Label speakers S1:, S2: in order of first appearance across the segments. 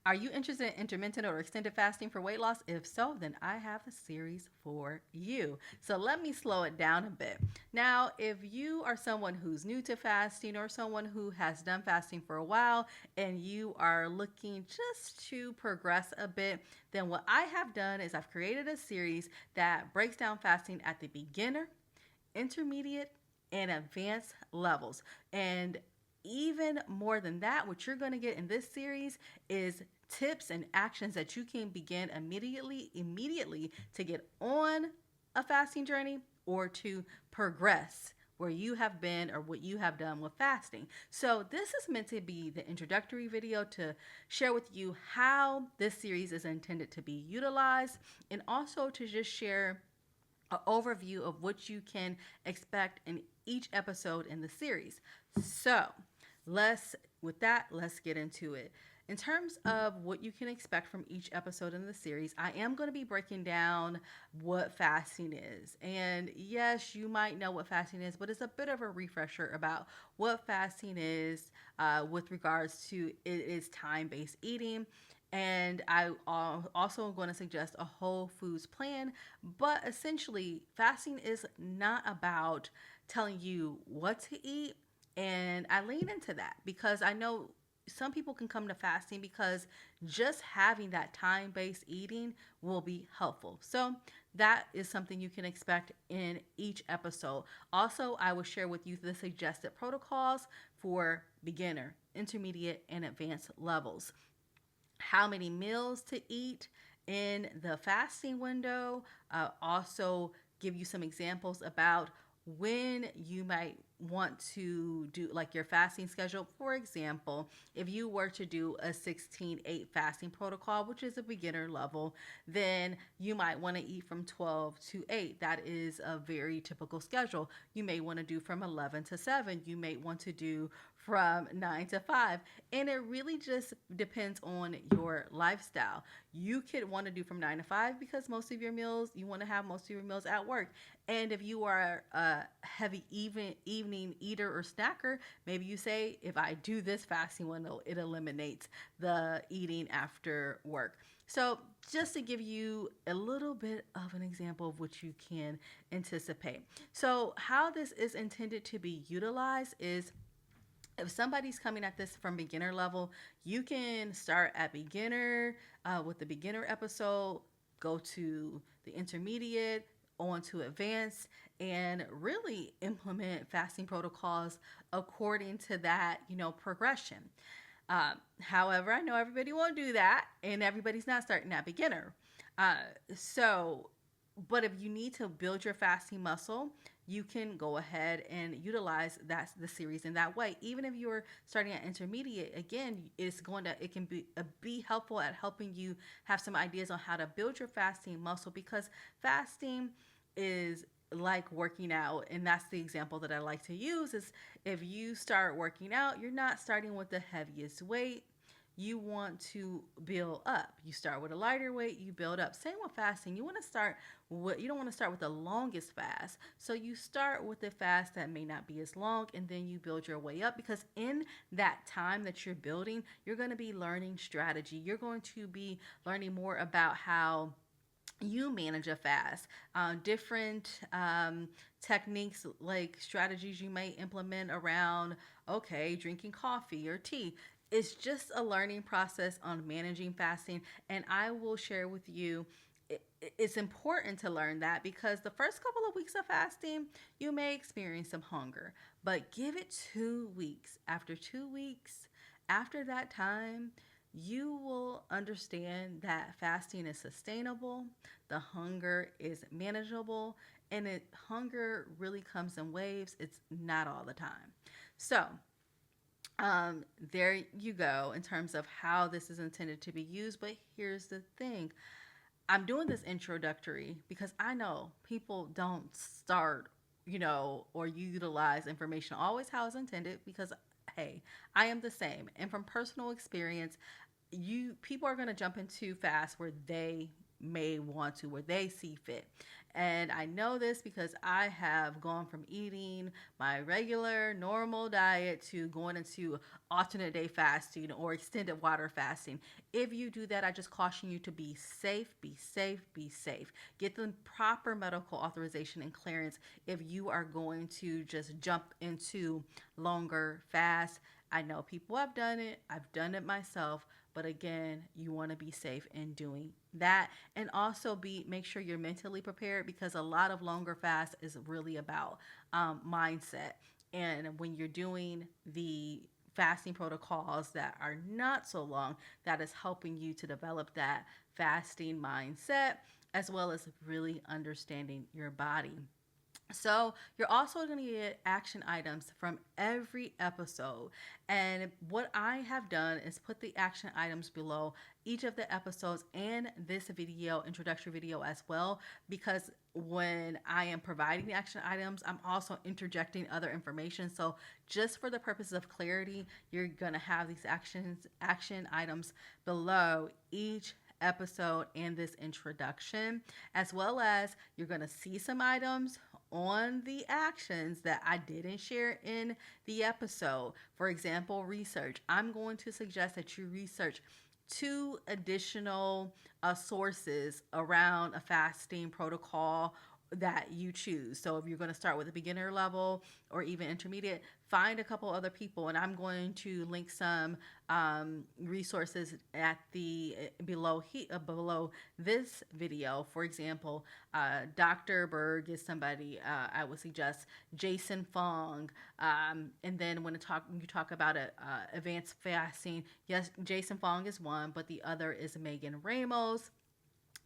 S1: Are you interested in intermittent or extended fasting for weight loss? If so, then I have a series for you. So let me slow it down a bit. Now, if you are someone who's new to fasting or someone who has done fasting for a while and you are looking just to progress a bit, then what I have done is I've created a series that breaks down fasting at the beginner, intermediate, and advanced levels. And even more than that, what you're going to get in this series is tips and actions that you can begin immediately to get on a fasting journey or to progress where you have been or what you have done with fasting. So, this is meant to be the introductory video to share with you how this series is intended to be utilized and also to just share an overview of what you can expect in each episode in the series. So, let's get into it. In terms of what you can expect from each episode in the series, I am going to be breaking down what fasting is. And yes, you might know what fasting is, but it's a bit of a refresher about what fasting is with regards to it is time based eating. And I also am going to suggest a whole foods plan. But essentially, fasting is not about telling you what to eat. And I lean into that because I know some people can come to fasting because just having that time based eating will be helpful. So, that is something you can expect in each episode. Also, I will share with you the suggested protocols for beginner, intermediate, and advanced levels, how many meals to eat in the fasting window. Also, give you some examples about when you might want to do like your fasting schedule. For example, if you were to do a 16-8 fasting protocol, which is a beginner level, then you might want to eat from 12 to 8. That is a very typical schedule. You may want to do from 11 to 7. You may want to do from 9 to 5. And it really just depends on your lifestyle. You could want to do from 9 to 5 because most of your meals, you want to have most of your meals at work. And if you are a heavy evening eater or snacker, maybe you say, if I do this fasting window, it eliminates the eating after work. So, just to give you a little bit of an example of what you can anticipate. So, how this is intended to be utilized is if somebody's coming at this from beginner level, you can start at beginner with the beginner episode, go to the intermediate, on to advanced, and really implement fasting protocols according to that, progression. However, I know everybody won't do that, and everybody's not starting at beginner. Uh, so, but if you need to build your fasting muscle, you can go ahead and utilize that the series in that way. Even if you're starting at intermediate, again, it can be helpful at helping you have some ideas on how to build your fasting muscle because fasting is like working out, and that's the example that I like to use is if you start working out, you're not starting with the heaviest weight. You want to build up. You start with a lighter weight, you build up. Same with fasting. You don't want to start with the longest fast. So you start with a fast that may not be as long and then you build your way up because in that time that you're building, you're going to be learning strategy. You're going to be learning more about how you manage a fast, different techniques like strategies you may implement around, okay, drinking coffee or tea. It's just a learning process on managing fasting, and I will share with you. It's important to learn that because the first couple of weeks of fasting, you may experience some hunger, but give it 2 weeks. After 2 weeks, after that time, you will understand that fasting is sustainable, the hunger is manageable, and hunger really comes in waves. It's not all the time. So, there you go in terms of how this is intended to be used. But here's the thing, I'm doing this introductory because I know people don't start, or utilize information always how it's intended because, hey, I am the same. And from personal experience, you people are going to jump into fast where they may want to, where they see fit. And I know this because I have gone from eating my regular normal diet to going into alternate day fasting or extended water fasting. If you do that, I just caution you to be safe, be safe, be safe. Get the proper medical authorization and clearance if you are going to just jump into longer fasts. I know people have done it, I've done it myself, but again, you want to be safe in doing that, and also be make sure you're mentally prepared, because a lot of longer fast is really about mindset. And when you're doing the fasting protocols that are not so long, that is helping you to develop that fasting mindset, as well as really understanding your body. So, you're also going to get action items from every episode. And what I have done is put the action items below each of the episodes and this video, introductory video as well, because when I am providing the action items, I'm also interjecting other information. So, just for the purposes of clarity, you're going to have these action items below each episode and this introduction, as well as you're going to see some items on the actions that I didn't share in the episode. For example, research. I'm going to suggest that you research two additional sources around a fasting protocol that you choose. So if you're going to start with a beginner level or even intermediate, find a couple other people, and I'm going to link some resources at the below this video. For example, Dr. Berg is somebody I would suggest. Jason Fong, and then when you talk about advanced fasting, yes, Jason Fong is one, but the other is Megan Ramos.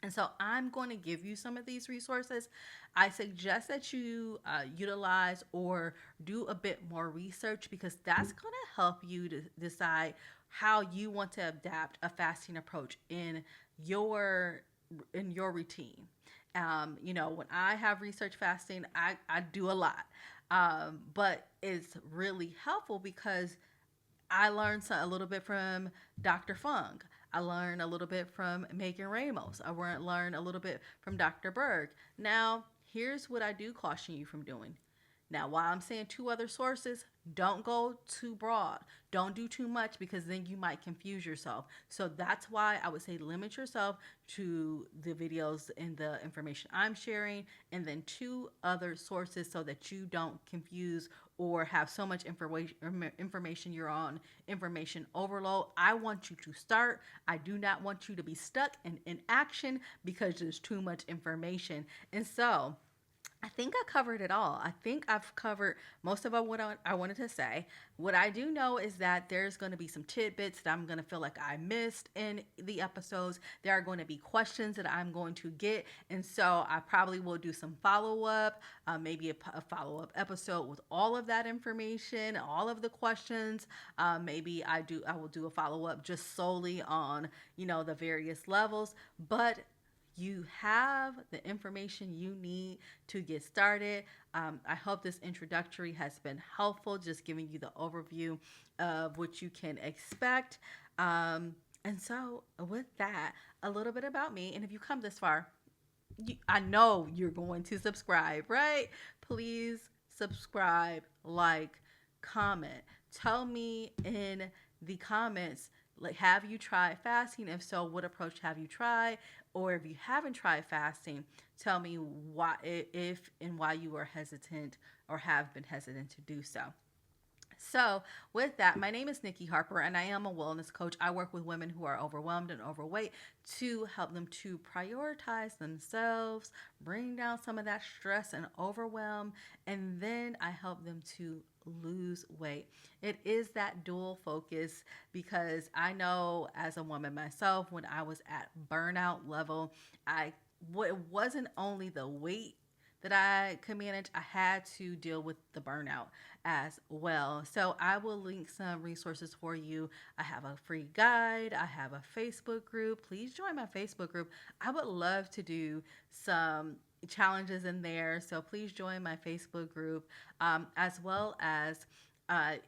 S1: And so I'm going to give you some of these resources. I suggest that you utilize or do a bit more research, because that's going to help you to decide how you want to adapt a fasting approach your in your routine. When I have research fasting, I do a lot, but it's really helpful because I learned a little bit from Dr. Fung. I learned a little bit from Megan Ramos. I learned a little bit from Dr. Berg. Now, here's what I do caution you from doing. Now, while I'm saying two other sources, don't go too broad. Don't do too much, because then you might confuse yourself. So that's why I would say limit yourself to the videos and the information I'm sharing, and then two other sources, so that you don't confuse or have so much information you're on information overload. I want you to start. I do not want you to be stuck in inaction because there's too much information. And so I think I covered it all. I think I've covered most of what I wanted to say. What I do know is that there's going to be some tidbits that I'm going to feel like I missed in the episodes. There are going to be questions that I'm going to get. And so I probably will do some follow up, maybe a follow up episode with all of that information, all of the questions. Maybe I will do a follow up just solely on, the various levels. But you have the information you need to get started. I hope this introductory has been helpful, just giving you the overview of what you can expect. And so, with that, a little bit about me. And if you come this far, I know you're going to subscribe, right? Please subscribe, like, comment. Tell me in the comments, like, have you tried fasting? If so, what approach have you tried? Or if you haven't tried fasting, tell me why, if and why you are hesitant or have been hesitant to do so. So, with that, my name is Nicky Harper, and I am a wellness coach. I work with women who are overwhelmed and overweight to help them to prioritize themselves, bring down some of that stress and overwhelm, and then I help them to lose weight. It is that dual focus, because I know as a woman myself, when I was at burnout level, it wasn't only the weight that I could manage, I had to deal with the burnout as well. So I will link some resources for you. I have a free guide. I have a Facebook group. Please join my Facebook group. I would love to do some challenges in there. So please join my Facebook group, as well as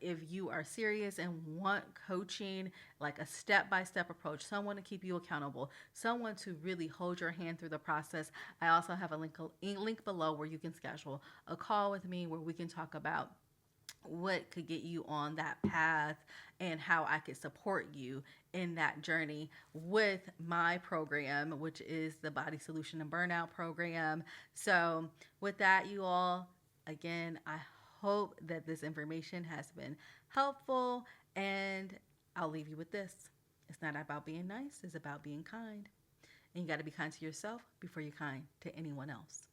S1: If you are serious and want coaching, like a step by step approach, someone to keep you accountable, someone to really hold your hand through the process, I also have a link below where you can schedule a call with me where we can talk about what could get you on that path and how I could support you in that journey with my program, which is the Body Solution and Burnout program. So, with that, you all, again, I hope that this information has been helpful, and I'll leave you with this. It's not about being nice, it's about being kind. And you got to be kind to yourself before you're kind to anyone else.